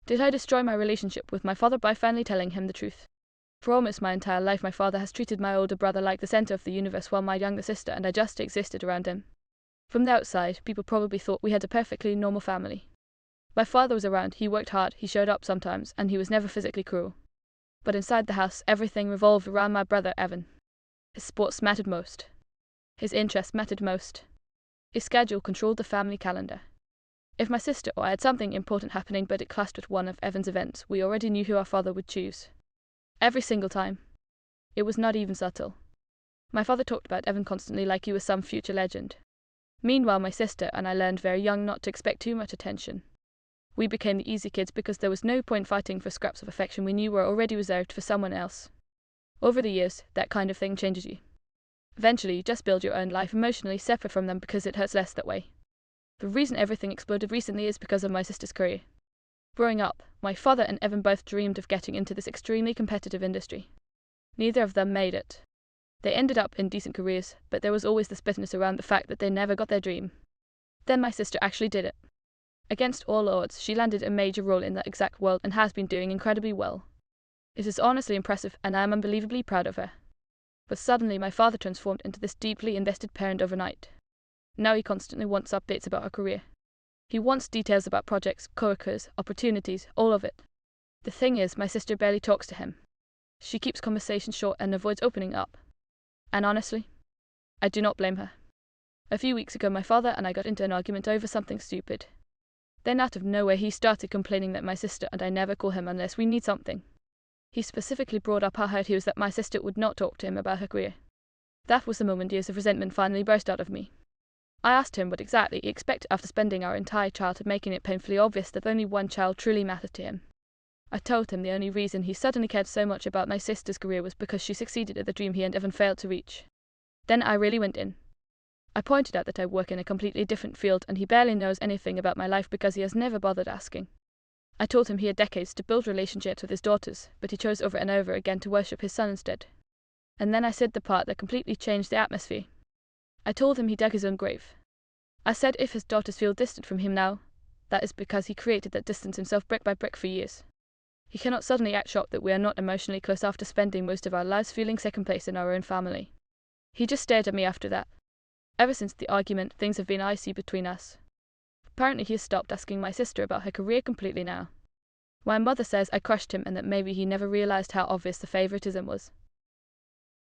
Did I destroy my relationship with my father by finally telling him the truth? For almost my entire life, my father has treated my older brother like the center of the universe, while my younger sister and I just existed around him. From the outside, people probably thought we had a perfectly normal family. My father was around, he worked hard, he showed up sometimes, and he was never physically cruel. But inside the house, everything revolved around my brother Evan. His sports mattered most. His interests mattered most. His schedule controlled the family calendar. If my sister or I had something important happening but it clashed with one of Evan's events, we already knew who our father would choose. Every single time. It was not even subtle. My father talked about Evan constantly like he was some future legend. Meanwhile, my sister and I learned very young not to expect too much attention. We became the easy kids because there was no point fighting for scraps of affection we knew were already reserved for someone else. Over the years, that kind of thing changes you. Eventually, you just build your own life emotionally separate from them because it hurts less that way. The reason everything exploded recently is because of my sister's career. Growing up, my father and Evan both dreamed of getting into this extremely competitive industry. Neither of them made it. They ended up in decent careers, but there was always this bitterness around the fact that they never got their dream. Then my sister actually did it. Against all odds, she landed a major role in that exact world and has been doing incredibly well. It is honestly impressive, and I am unbelievably proud of her. But suddenly my father transformed into this deeply invested parent overnight. Now he constantly wants updates about her career. He wants details about projects, coworkers, opportunities, all of it. The thing is, my sister barely talks to him. She keeps conversations short and avoids opening up. And honestly, I do not blame her. A few weeks ago, my father and I got into an argument over something stupid. Then out of nowhere, he started complaining that my sister and I never call him unless we need something. He specifically brought up how hurt he was that my sister would not talk to him about her career. That was the moment years of resentment finally burst out of me. I asked him what exactly he expected after spending our entire childhood making it painfully obvious that only one child truly mattered to him. I told him the only reason he suddenly cared so much about my sister's career was because she succeeded at the dream he and Evan failed to reach. Then I really went in. I pointed out that I work in a completely different field and he barely knows anything about my life because he has never bothered asking. I told him he had decades to build relationships with his daughters, but he chose over and over again to worship his son instead. And then I said the part that completely changed the atmosphere. I told him he dug his own grave. I said if his daughters feel distant from him now, that is because he created that distance himself brick by brick for years. He cannot suddenly act shocked that we are not emotionally close after spending most of our lives feeling second place in our own family. He just stared at me after that. Ever since the argument, things have been icy between us. Apparently he has stopped asking my sister about her career completely now. My mother says I crushed him and that maybe he never realized how obvious the favoritism was.